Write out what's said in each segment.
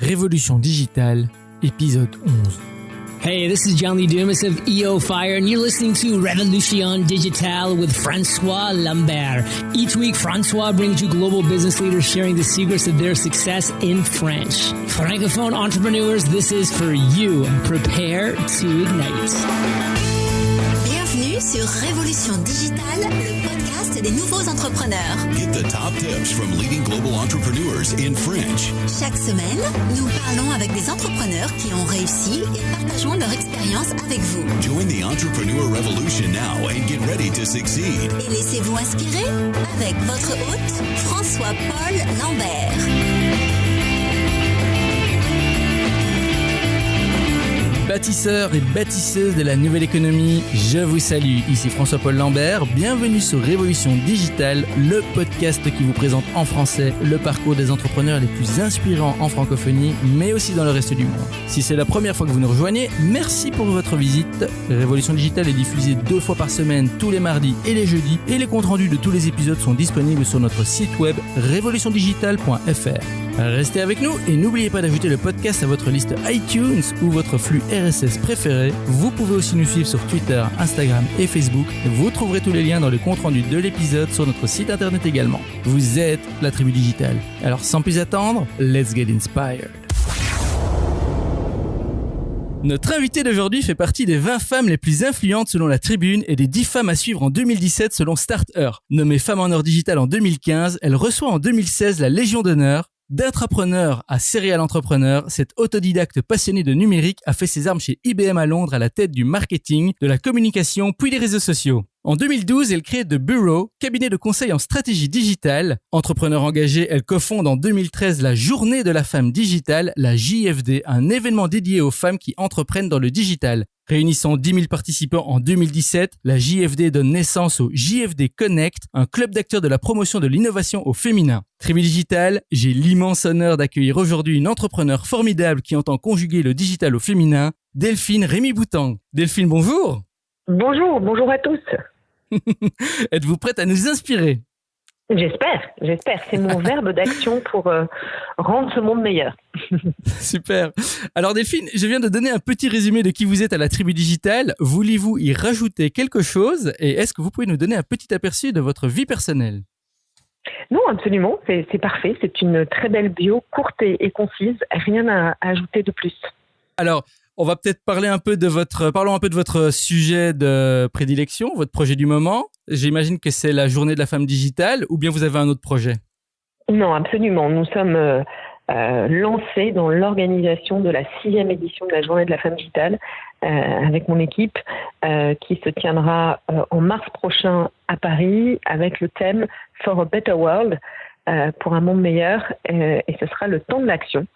Révolution digitale, épisode 11. Hey, this is John Lee Dumas of EO Fire, and you're listening to Révolution digitale with François Lambert. Each week, François brings you global business leaders sharing the secrets of their success in French. Francophone entrepreneurs, this is for you. Prepare to ignite. Bienvenue sur Révolution digitale, le podcast des nouveaux entrepreneurs. Get the top tips from leading global entrepreneurs in French. Chaque semaine, nous parlons avec des entrepreneurs qui ont réussi et partageons leur expérience avec vous. Join the entrepreneur revolution now and get ready to succeed. Et laissez-vous inspirer avec votre hôte, François-Paul Lambert. Bâtisseurs et bâtisseuses de la nouvelle économie, je vous salue. Ici François-Paul Lambert. Bienvenue sur Révolution digitale, le podcast qui vous présente en français le parcours des entrepreneurs les plus inspirants en francophonie, mais aussi dans le reste du monde. Si c'est la première fois que vous nous rejoignez, merci pour votre visite. Révolution digitale est diffusée 2 fois par semaine, tous les mardis et les jeudis, et les comptes rendus de tous les épisodes sont disponibles sur notre site web révolutiondigitale.fr. Restez avec nous et n'oubliez pas d'ajouter le podcast à votre liste iTunes ou votre flux RSS préféré. Vous pouvez aussi nous suivre sur Twitter, Instagram et Facebook. Vous trouverez tous les liens dans le compte rendu de l'épisode sur notre site internet également. Vous êtes la tribu digitale. Alors sans plus attendre, let's get inspired. Notre invité d'aujourd'hui fait partie des 20 femmes les plus influentes selon la Tribune et des 10 femmes à suivre en 2017 selon Starter. Nommée Femme en or digital en 2015, elle reçoit en 2016 la Légion d'honneur. D'entrepreneur à serial entrepreneur, cette autodidacte passionnée de numérique a fait ses armes chez IBM à Londres à la tête du marketing, de la communication puis des réseaux sociaux. En 2012, elle crée The Bureau, cabinet de conseil en stratégie digitale. Entrepreneur engagée, elle cofonde en 2013 la Journée de la femme digitale, la JFD, un événement dédié aux femmes qui entreprennent dans le digital. Réunissant 10 000 participants en 2017, la JFD donne naissance au JFD Connect, un club d'acteurs de la promotion de l'innovation au féminin. Tribu Digital, j'ai l'immense honneur d'accueillir aujourd'hui une entrepreneure formidable qui entend conjuguer le digital au féminin, Delphine Rémy-Boutang. Delphine, bonjour. Bonjour à tous. Êtes-vous prête à nous inspirer ? J'espère. C'est mon verbe d'action pour rendre ce monde meilleur. Super. Alors Delphine, je viens de donner un petit résumé de qui vous êtes à la Tribu Digitale. Voulez-vous y rajouter quelque chose ? Et est-ce que vous pouvez nous donner un petit aperçu de votre vie personnelle ? Non, absolument. C'est parfait. C'est une très belle bio, courte et concise. Rien à ajouter de plus. Alors, on va peut-être parlons un peu de votre sujet de prédilection, votre projet du moment. J'imagine que c'est la Journée de la femme digitale, ou bien vous avez un autre projet ? Non, absolument. Nous sommes lancés dans l'organisation de la 6e édition de la Journée de la femme digitale avec mon équipe qui se tiendra en mars prochain à Paris avec le thème For a Better World, pour un monde meilleur, et ce sera le temps de l'action.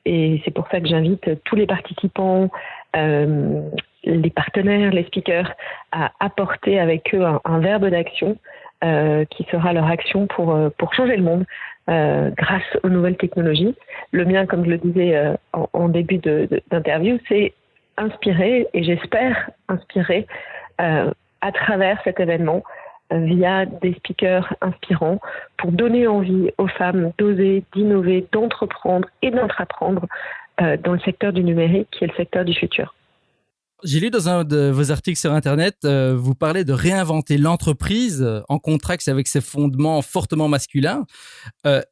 Et c'est pour ça que j'invite tous les participants, les partenaires, les speakers à apporter avec eux un verbe d'action qui sera leur action pour changer le monde grâce aux nouvelles technologies. Le mien, comme je le disais en début d'interview, c'est inspirer, et j'espère inspirer à travers cet événement via des speakers inspirants pour donner envie aux femmes d'oser, d'innover, d'entreprendre et d'entreprendre dans le secteur du numérique qui est le secteur du futur. J'ai lu dans un de vos articles sur Internet, vous parlez de réinventer l'entreprise en contraste avec ses fondements fortement masculins.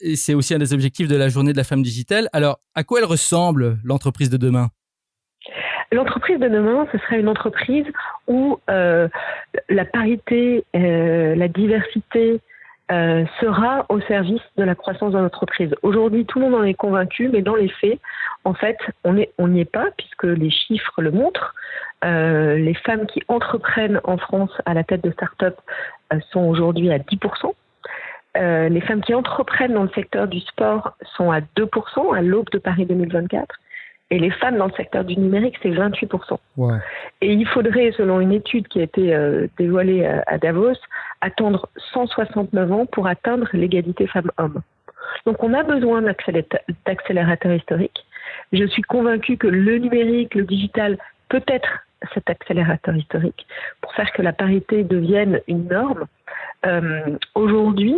Et c'est aussi un des objectifs de la Journée de la femme digitale. Alors, à quoi elle ressemble, l'entreprise de demain ? L'entreprise de demain, ce sera une entreprise où la parité, la diversité sera au service de la croissance de l'entreprise. Aujourd'hui, tout le monde en est convaincu, mais dans les faits, en fait, on n'y est pas, puisque les chiffres le montrent. Les femmes qui entreprennent en France à la tête de start-up sont aujourd'hui à 10%. Les femmes qui entreprennent dans le secteur du sport sont à 2% à l'aube de Paris 2024. Et les femmes dans le secteur du numérique, c'est 28%. Ouais. Et il faudrait, selon une étude qui a été dévoilée à Davos, attendre 169 ans pour atteindre l'égalité femmes-hommes. Donc on a besoin d'accélérateurs historiques. Je suis convaincue que le numérique, le digital, peut être cet accélérateur historique pour faire que la parité devienne une norme. Aujourd'hui,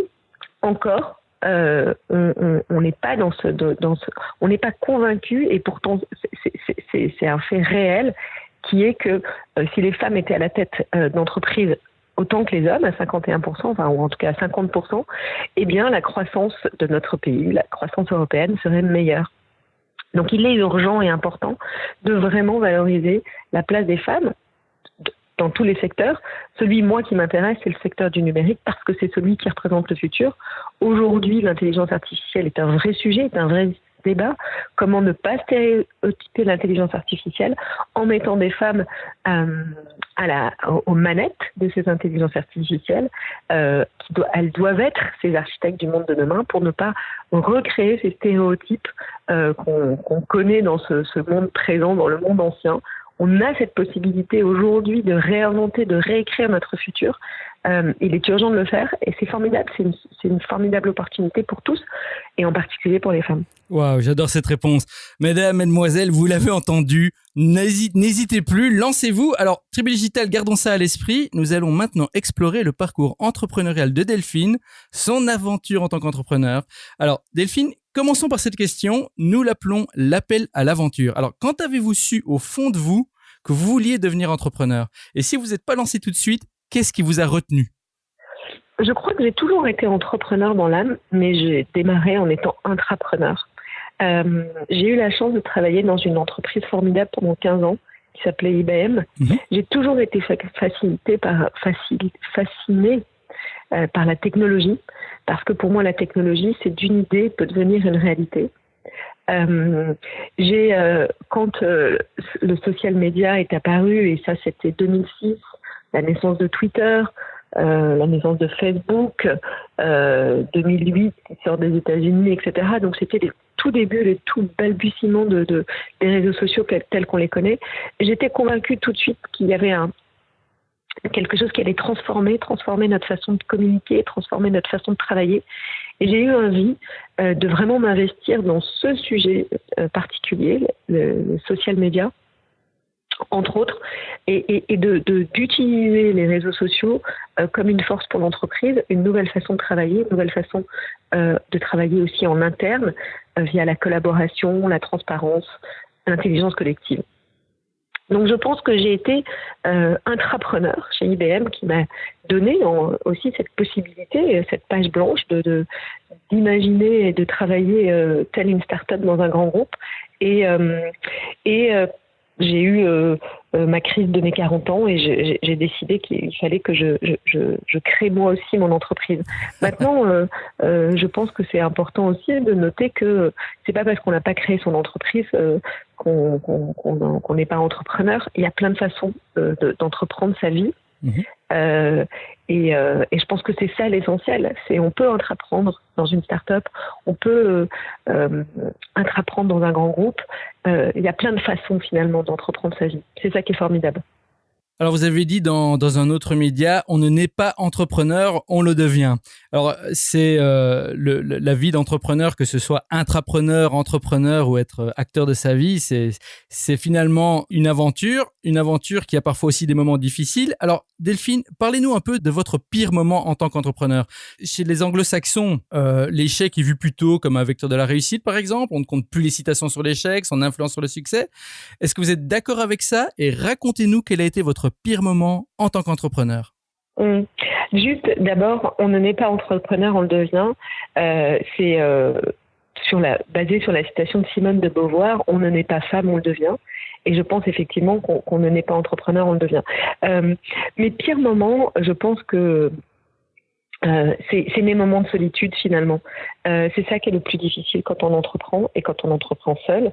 encore, on n'est pas on n'est pas convaincu, et pourtant c'est un fait réel, qui est que si les femmes étaient à la tête d'entreprises autant que les hommes, à 51%, enfin, ou en tout cas à 50%, eh bien la croissance de notre pays, la croissance européenne serait meilleure. Donc il est urgent et important de vraiment valoriser la place des femmes dans tous les secteurs. Celui, moi, qui m'intéresse, c'est le secteur du numérique, parce que c'est celui qui représente le futur. Aujourd'hui, l'intelligence artificielle est un vrai sujet, est un vrai débat. Comment ne pas stéréotyper l'intelligence artificielle en mettant des femmes aux manettes de ces intelligences artificielles. Elles doivent être ces architectes du monde de demain, pour ne pas recréer ces stéréotypes qu'on connaît dans ce monde présent, dans le monde ancien. On a cette possibilité aujourd'hui de réinventer, de réécrire notre futur. Il est urgent de le faire, et c'est formidable. C'est une formidable opportunité pour tous, et en particulier pour les femmes. Waouh, j'adore cette réponse. Mesdames, mesdemoiselles, vous l'avez entendu. N'hésitez plus, lancez-vous. Alors, Tribu Digital, gardons ça à l'esprit. Nous allons maintenant explorer le parcours entrepreneurial de Delphine, son aventure en tant qu'entrepreneur. Alors, Delphine, commençons par cette question. Nous l'appelons l'appel à l'aventure. Alors, quand avez-vous su au fond de vous que vous vouliez devenir entrepreneur? Et si vous n'êtes pas lancé tout de suite, qu'est-ce qui vous a retenu? Je crois que j'ai toujours été entrepreneur dans l'âme, mais j'ai démarré en étant intrapreneur. J'ai eu la chance de travailler dans une entreprise formidable pendant 15 ans, qui s'appelait IBM. J'ai toujours été fascinée par la technologie, parce que pour moi, la technologie, c'est d'une idée peut devenir une réalité. Quand le social media est apparu, et ça c'était 2006, la naissance de Twitter, la naissance de Facebook, 2008 qui sort des États-Unis, etc. Donc c'était les tout débuts, les tout balbutiements des réseaux sociaux tels qu'on les connaît. J'étais convaincue tout de suite qu'il y avait quelque chose qui allait transformer notre façon de communiquer, transformer notre façon de travailler. Et j'ai eu envie de vraiment m'investir dans ce sujet particulier, le social media, entre autres, et d'utiliser les réseaux sociaux comme une force pour l'entreprise, une nouvelle façon de travailler, une nouvelle façon de travailler aussi en interne, via la collaboration, la transparence, l'intelligence collective. Donc je pense que j'ai été intrapreneur chez IBM, qui m'a donné aussi cette possibilité, cette page blanche d'imaginer et de travailler telle une start-up dans un grand groupe. Et j'ai eu ma crise de mes 40 ans, et j'ai décidé qu'il fallait que je crée moi aussi mon entreprise. Maintenant, je pense que c'est important aussi de noter que c'est pas parce qu'on n'a pas créé son entreprise qu'on n'est pas entrepreneur. Il y a plein de façons d'entreprendre sa vie. Et je pense que c'est ça l'essentiel. On peut entreprendre dans une start-up, on peut entreprendre dans un grand groupe. Il y a plein de façons finalement d'entreprendre sa vie. C'est ça qui est formidable. Alors, vous avez dit dans un autre média, on ne naît pas entrepreneur, on le devient. Alors, c'est la vie d'entrepreneur, que ce soit intrapreneur, entrepreneur ou être acteur de sa vie, c'est finalement une aventure qui a parfois aussi des moments difficiles. Alors, Delphine, parlez-nous un peu de votre pire moment en tant qu'entrepreneur. Chez les anglo-saxons, l'échec est vu plutôt comme un vecteur de la réussite, par exemple. On ne compte plus les citations sur l'échec, son influence sur le succès. Est-ce que vous êtes d'accord avec ça? Et racontez-nous quel a été votre pire moment en tant qu'entrepreneur. Juste, d'abord, on ne naît pas entrepreneur, on le devient. C'est basé sur la citation de Simone de Beauvoir, on ne naît pas femme, on le devient. Et je pense effectivement qu'on ne naît pas entrepreneur, on le devient. Mes pires moments, je pense que c'est mes moments de solitude finalement. C'est ça qui est le plus difficile quand on entreprend, et quand on entreprend seul.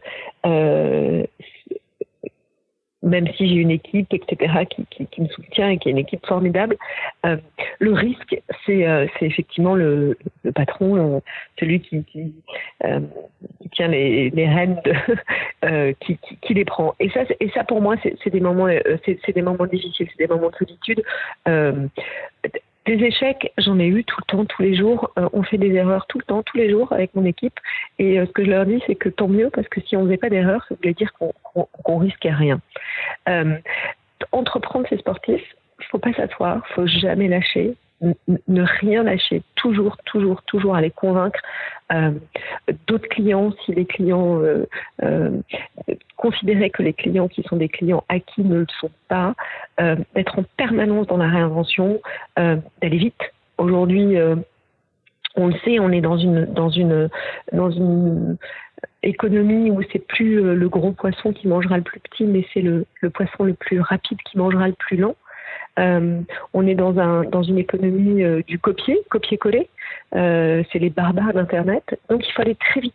Même si j'ai une équipe, etc., qui me soutient et qui est une équipe formidable, le risque, c'est effectivement le patron, celui qui tient les rênes, qui les prend. Et ça pour moi, c'est des moments difficiles, c'est des moments de solitude. Des échecs, j'en ai eu tout le temps, tous les jours. On fait des erreurs tout le temps, tous les jours avec mon équipe. Et ce que je leur dis, c'est que tant mieux, parce que si on ne faisait pas d'erreurs, ça voulait dire qu'on risquait rien. Entreprendre, c'est sportif. Il ne faut pas s'asseoir, il ne faut jamais lâcher. ne rien lâcher, toujours aller convaincre d'autres clients, si les clients considérer que les clients qui sont des clients acquis ne le sont pas, d'être en permanence dans la réinvention, d'aller vite. Aujourd'hui, on le sait, on est dans une économie où c'est plus le gros poisson qui mangera le plus petit, mais c'est le poisson le plus rapide qui mangera le plus lent. On est dans une économie du copier-coller. C'est les barbares d'Internet. Donc il faut aller très vite.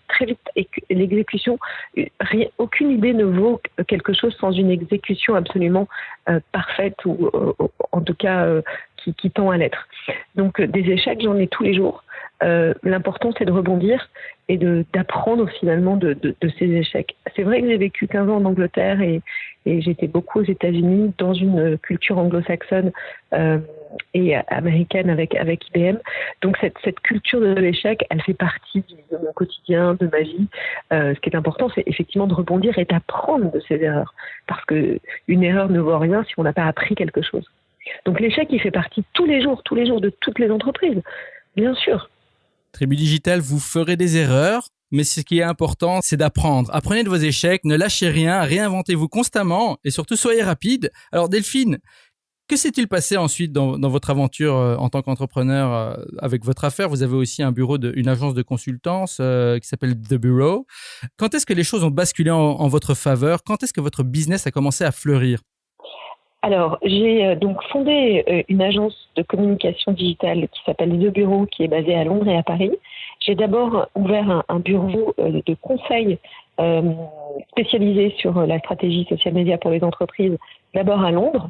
Et l'exécution, aucune idée ne vaut quelque chose sans une exécution absolument parfaite ou en tout cas qui tend à l'être. Donc des échecs, j'en ai tous les jours. L'important, c'est de rebondir et d'apprendre finalement de ces échecs. C'est vrai que j'ai vécu 15 ans en Angleterre et j'étais beaucoup aux États-Unis dans une culture anglo-saxonne et américaine avec IBM. Donc cette culture de l'échec, elle fait partie de mon quotidien, de ma vie. Ce qui est important, c'est effectivement de rebondir et d'apprendre de ses erreurs. Parce que une erreur ne vaut rien si on n'a pas appris quelque chose. Donc l'échec, il fait partie tous les jours de toutes les entreprises, bien sûr. Tribu Digital, vous ferez des erreurs, mais ce qui est important, c'est d'apprendre. Apprenez de vos échecs, ne lâchez rien, réinventez-vous constamment et surtout soyez rapide. Alors Delphine, que s'est-il passé ensuite dans votre aventure en tant qu'entrepreneur avec votre affaire? Vous avez aussi une agence de consultance qui s'appelle The Bureau. Quand est-ce que les choses ont basculé en votre faveur? Quand est-ce que votre business a commencé à fleurir? Alors, j'ai donc fondé une agence de communication digitale qui s'appelle The Bureau, qui est basée à Londres et à Paris. J'ai d'abord ouvert un bureau de conseil spécialisé sur la stratégie social media pour les entreprises, d'abord à Londres,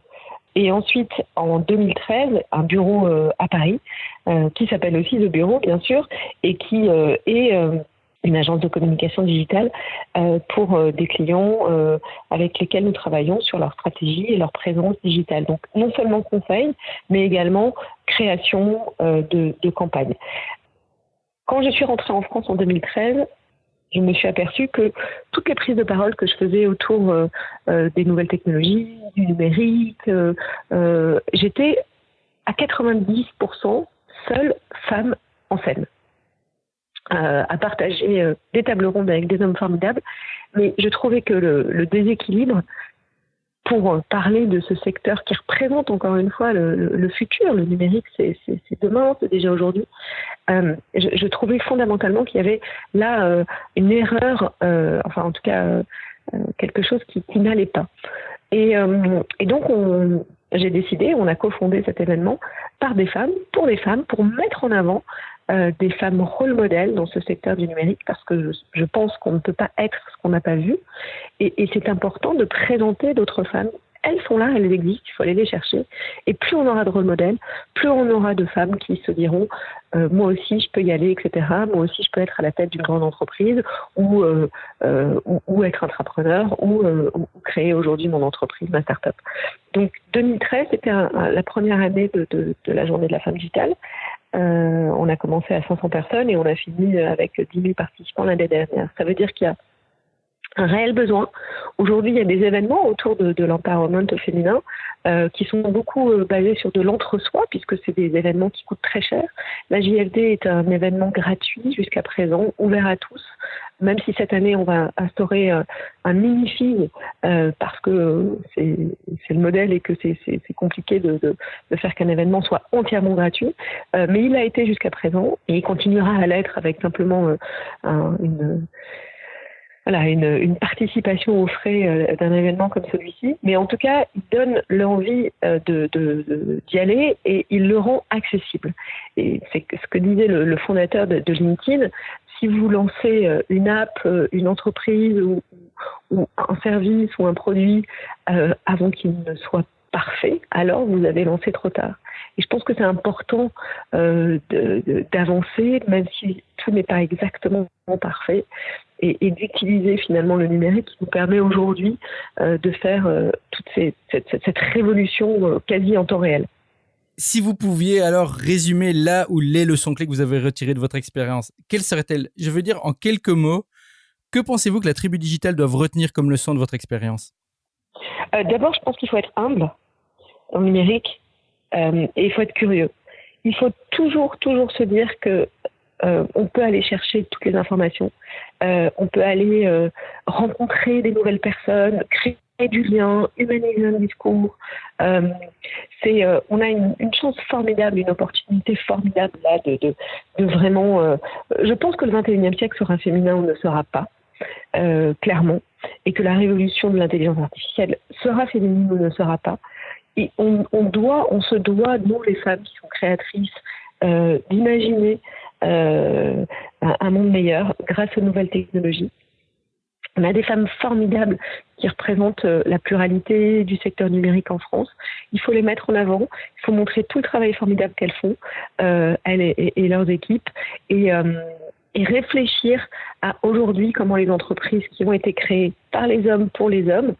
et ensuite en 2013, un bureau à Paris, qui s'appelle aussi The Bureau, bien sûr, et qui est une agence de communication digitale pour des clients avec lesquels nous travaillons sur leur stratégie et leur présence digitale. Donc non seulement conseil, mais également création de campagnes. Quand je suis rentrée en France en 2013, je me suis aperçue que toutes les prises de parole que je faisais autour des nouvelles technologies, du numérique, j'étais à 90% seule femme en scène. À partager des tables rondes avec des hommes formidables, mais je trouvais que le déséquilibre pour parler de ce secteur qui représente encore une fois le futur, le numérique c'est demain, c'est déjà aujourd'hui, je trouvais fondamentalement qu'il y avait là une erreur, enfin en tout cas quelque chose qui n'allait pas. Et donc j'ai décidé, on a cofondé cet événement par des femmes, pour mettre en avant des femmes rôle modèles dans ce secteur du numérique, parce que je pense qu'on ne peut pas être ce qu'on n'a pas vu, et c'est important de présenter d'autres femmes. Elles sont là, elles existent, il faut aller les chercher, et plus on aura de rôle modèles, plus on aura de femmes qui se diront moi aussi je peux y aller, etc. Moi aussi je peux être à la tête d'une grande entreprise, ou être entrepreneur, ou créer aujourd'hui mon entreprise, ma start-up. Donc 2013, c'était la première année de la journée de la femme digitale. On a commencé à 500 personnes et on a fini avec 10 000 participants l'année dernière. Ça veut dire qu'il y a un réel besoin. Aujourd'hui, il y a des événements autour de l'empowerment féminin qui sont beaucoup basés sur de l'entre-soi, puisque c'est des événements qui coûtent très cher. La JFD est un événement gratuit jusqu'à présent, ouvert à tous, même si cette année on va instaurer un mini-fee parce que c'est le modèle et que c'est compliqué de faire qu'un événement soit entièrement gratuit. Mais il a été jusqu'à présent et il continuera à l'être avec simplement une participation aux frais d'un événement comme celui-ci. Mais en tout cas, il donne l'envie d'y aller et il le rend accessible. Et c'est ce que disait le fondateur de LinkedIn. Si vous lancez une app, une entreprise ou un service ou un produit avant qu'il ne soit parfait, alors vous avez lancé trop tard. Et je pense que c'est important d'avancer, même si tout n'est pas exactement parfait, et d'utiliser finalement le numérique qui nous permet aujourd'hui de faire toute cette révolution quasi en temps réel. Si vous pouviez alors résumer là où les leçons clés que vous avez retirées de votre expérience, quelles seraient-elles? Je veux dire en quelques mots, que pensez-vous que la tribu digitale doive retenir comme leçon de votre expérience? D'abord, je pense qu'il faut être humble dans le numérique et il faut être curieux. il faut toujours se dire que on peut aller chercher toutes les informations, on peut aller rencontrer des nouvelles personnes, créer du lien, humaniser un discours. On a une chance formidable, une opportunité formidable là de vraiment. Je pense que le 21e siècle sera féminin ou ne sera pas, clairement, et que la révolution de l'intelligence artificielle sera féminine ou ne sera pas. Et on se doit, nous les femmes qui sont créatrices, d'imaginer un monde meilleur grâce aux nouvelles technologies. On a des femmes formidables qui représentent la pluralité du secteur numérique en France. Il faut les mettre en avant. Il faut montrer tout le travail formidable qu'elles font, elles et leurs équipes, et réfléchir à aujourd'hui comment les entreprises qui ont été créées par les hommes pour les hommes.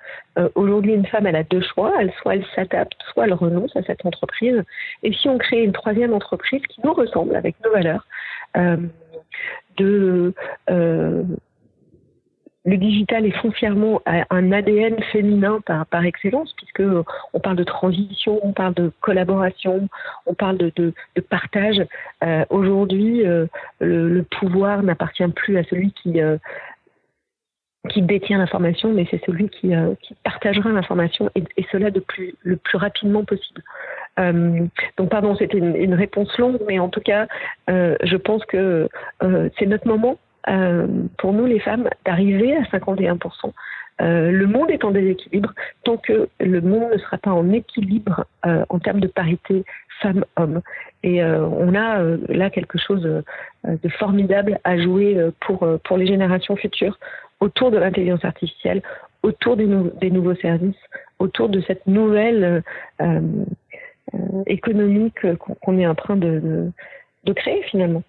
Aujourd'hui, une femme, elle a deux choix. Soit elle s'adapte, soit elle renonce à cette entreprise. Et si on crée une troisième entreprise qui nous ressemble avec nos valeurs, le digital est foncièrement un ADN féminin par excellence, puisque on parle de transition, on parle de collaboration, on parle de partage. Aujourd'hui, le pouvoir n'appartient plus à celui qui détient l'information, mais c'est celui qui partagera l'information, et cela le plus rapidement possible. Donc pardon, c'était une réponse longue, mais en tout cas, je pense que c'est notre moment. Pour nous les femmes, d'arriver à 51%. Le monde est en déséquilibre. Tant que le monde ne sera pas en équilibre en termes de parité femmes-hommes. Et on a là quelque chose de formidable à jouer pour les générations futures, autour de l'intelligence artificielle, autour des nouveaux services, autour de cette nouvelle économique qu'on est en train de créer finalement.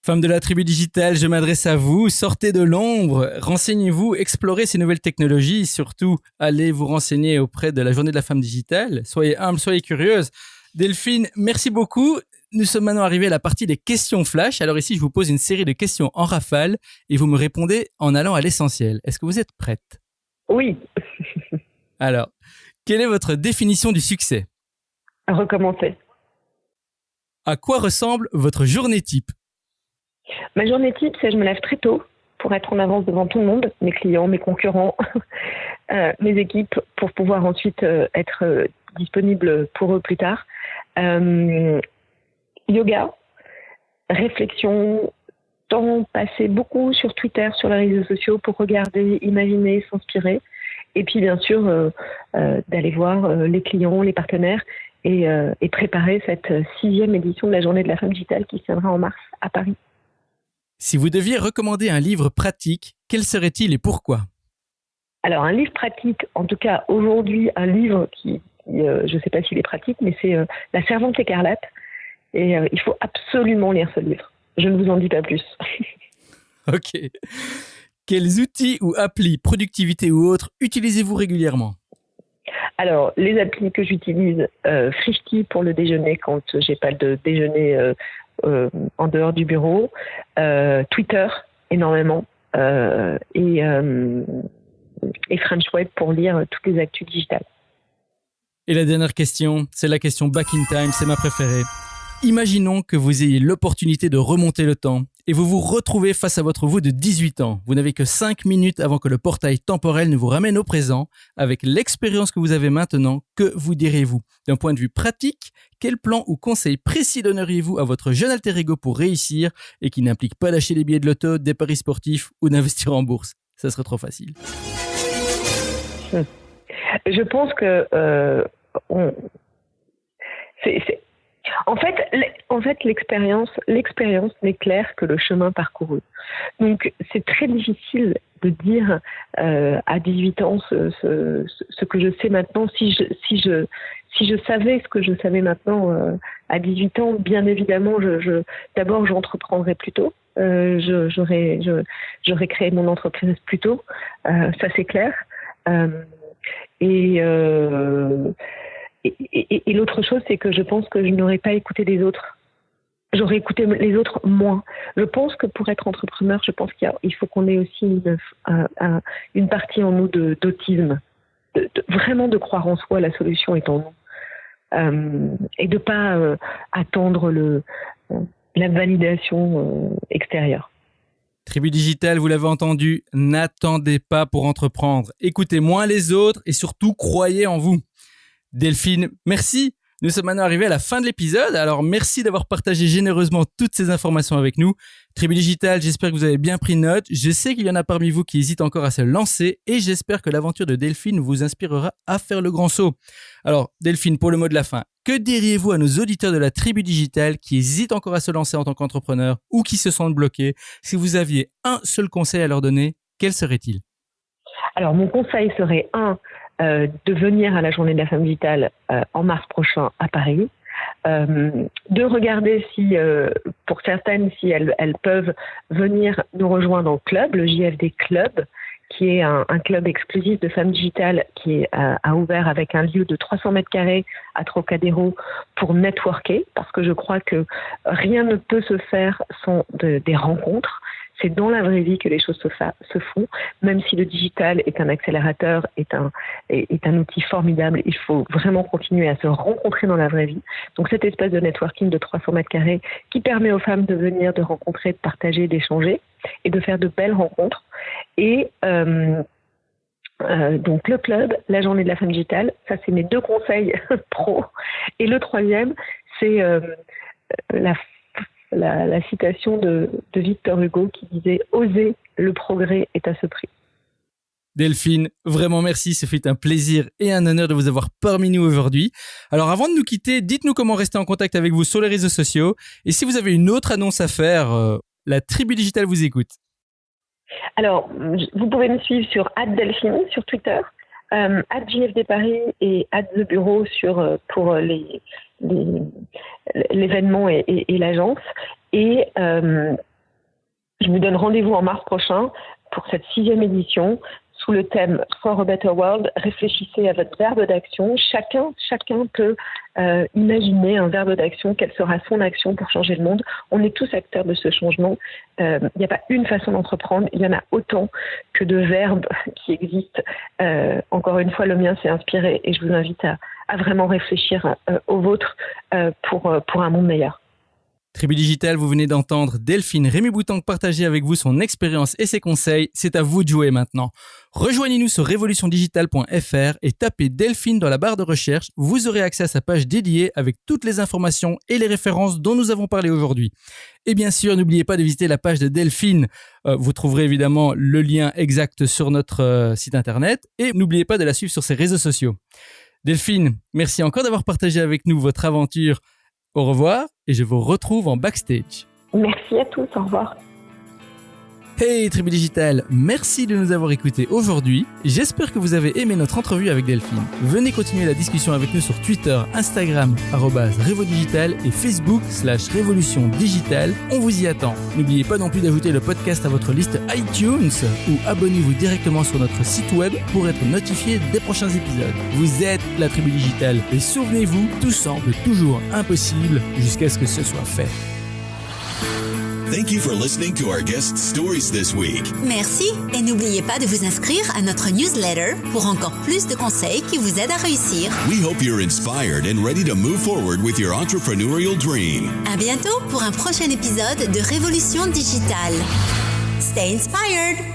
Femmes de la tribu digitale, je m'adresse à vous. Sortez de l'ombre, renseignez-vous, explorez ces nouvelles technologies. Surtout, allez vous renseigner auprès de la Journée de la femme digitale. Soyez humble, soyez curieuse. Delphine, merci beaucoup. Nous sommes maintenant arrivés à la partie des questions flash. Alors ici, je vous pose une série de questions en rafale et vous me répondez en allant à l'essentiel. Est-ce que vous êtes prête ? Oui. Alors, quelle est votre définition du succès ? À recommencer. À quoi ressemble votre journée type ? Ma journée type, c'est je me lève très tôt pour être en avance devant tout le monde, mes clients, mes concurrents, mes équipes, pour pouvoir ensuite être disponible pour eux plus tard. Yoga, réflexion, temps passé beaucoup sur Twitter, sur les réseaux sociaux pour regarder, imaginer, s'inspirer. Et puis bien sûr, d'aller voir les clients, les partenaires et préparer cette 6e édition de la Journée de la femme digitale qui se tiendra en mars à Paris. Si vous deviez recommander un livre pratique, quel serait-il et pourquoi ? Alors, un livre pratique, en tout cas aujourd'hui, un livre qui je ne sais pas s'il est pratique, mais c'est La Servante écarlate. Et il faut absolument lire ce livre. Je ne vous en dis pas plus. Ok. Quels outils ou applis, productivité ou autres, utilisez-vous régulièrement ? Alors, les applis que j'utilise, Frishti pour le déjeuner quand j'ai pas de déjeuner en dehors du bureau, Twitter énormément, et French Web pour lire toutes les actus digitales. Et la dernière question, c'est la question Back in Time, c'est ma préférée. Imaginons que vous ayez l'opportunité de remonter le temps et vous vous retrouvez face à votre vous de 18 ans. Vous n'avez que 5 minutes avant que le portail temporel ne vous ramène au présent. Avec l'expérience que vous avez maintenant, que vous diriez-vous ? D'un point de vue pratique, quel plan ou conseil précis donneriez-vous à votre jeune alter ego pour réussir et qui n'implique pas d'acheter des billets de loto, des paris sportifs ou d'investir en bourse ? Ça serait trop facile. Je pense que En fait, l'expérience n'éclaire que le chemin parcouru. Donc, c'est très difficile de dire à 18 ans ce que je sais maintenant. Si je savais ce que je savais maintenant à 18 ans, bien évidemment, d'abord, j'entreprendrais plus tôt. J'aurais créé mon entreprise plus tôt. Ça, c'est clair. Et l'autre chose, c'est que je pense que je n'aurais pas écouté les autres. J'aurais écouté les autres moins. Je pense que pour être entrepreneur, je pense qu'il faut qu'on ait aussi une partie en nous d'autisme, vraiment de croire en soi. La solution est en nous. et de pas attendre la validation extérieure. Tribu Digital, vous l'avez entendu, n'attendez pas pour entreprendre. Écoutez moins les autres et surtout croyez en vous. Delphine, merci. Nous sommes maintenant arrivés à la fin de l'épisode. Alors merci d'avoir partagé généreusement toutes ces informations avec nous. Tribu Digital, j'espère que vous avez bien pris note. Je sais qu'il y en a parmi vous qui hésitent encore à se lancer et j'espère que l'aventure de Delphine vous inspirera à faire le grand saut. Alors Delphine, pour le mot de la fin, que diriez-vous à nos auditeurs de la Tribu Digital qui hésitent encore à se lancer en tant qu'entrepreneur ou qui se sentent bloqués? Si vous aviez un seul conseil à leur donner, quel serait-il? Alors mon conseil serait de venir à la Journée de la Femme Digitale en mars prochain à Paris, de regarder si, pour certaines, si elles peuvent venir nous rejoindre au club, le JFD Club, qui est un club exclusif de femmes digitales qui a ouvert avec un lieu de 300 mètres carrés à Trocadéro pour networker, parce que je crois que rien ne peut se faire sans des rencontres. C'est dans la vraie vie que les choses se font, même si le digital est un accélérateur, est un outil formidable. Il faut vraiment continuer à se rencontrer dans la vraie vie. Donc cet espace de networking de 300 mètres carrés qui permet aux femmes de venir, de rencontrer, de partager, d'échanger et de faire de belles rencontres. Et donc le club, la Journée de la Femme Digitale, ça c'est mes deux conseils pro. Et le troisième, c'est la citation de Victor Hugo qui disait « Oser, le progrès est à ce prix ». Delphine, vraiment merci, ce fut un plaisir et un honneur de vous avoir parmi nous aujourd'hui. Alors avant de nous quitter, dites-nous comment rester en contact avec vous sur les réseaux sociaux et si vous avez une autre annonce à faire, la Tribu Digitale vous écoute. Alors, vous pouvez me suivre sur @Delphine sur Twitter, @JFD Paris et @The Bureau pour l'événement et l'agence. Et je vous donne rendez-vous en mars prochain pour cette 6e édition sous le thème For a Better World. Réfléchissez à votre verbe d'action. Chacun peut imaginer un verbe d'action. Quelle sera son action pour changer le monde? On est tous acteurs de ce changement. Il n'y a pas une façon d'entreprendre. Il y en a autant que de verbes qui existent. Encore une fois, le mien s'est inspiré et je vous invite à vraiment réfléchir au vôtre pour un monde meilleur. Tribu Digital, vous venez d'entendre Delphine Rémy-Boutang partager avec vous son expérience et ses conseils. C'est à vous de jouer maintenant. Rejoignez-nous sur revolutiondigitale.fr et tapez Delphine dans la barre de recherche. Vous aurez accès à sa page dédiée avec toutes les informations et les références dont nous avons parlé aujourd'hui. Et bien sûr, n'oubliez pas de visiter la page de Delphine. Vous trouverez évidemment le lien exact sur notre site internet. Et n'oubliez pas de la suivre sur ses réseaux sociaux. Delphine, merci encore d'avoir partagé avec nous votre aventure. Au revoir et je vous retrouve en backstage. Merci à tous, au revoir. Hey Tribu Digital, merci de nous avoir écoutés aujourd'hui. J'espère que vous avez aimé notre entrevue avec Delphine. Venez continuer la discussion avec nous sur Twitter, Instagram, @RevoDigital et Facebook /Révolution Digitale. On vous y attend. N'oubliez pas non plus d'ajouter le podcast à votre liste iTunes ou abonnez-vous directement sur notre site web pour être notifié des prochains épisodes. Vous êtes la Tribu Digitale et souvenez-vous, tout semble toujours impossible jusqu'à ce que ce soit fait. Thank you for listening to our guest stories this week. Merci et n'oubliez pas de vous inscrire à notre newsletter pour encore plus de conseils qui vous aident à réussir. We hope you're inspired and ready to move forward with your entrepreneurial dream. À bientôt pour un prochain épisode de Révolution Digitale. Stay inspired!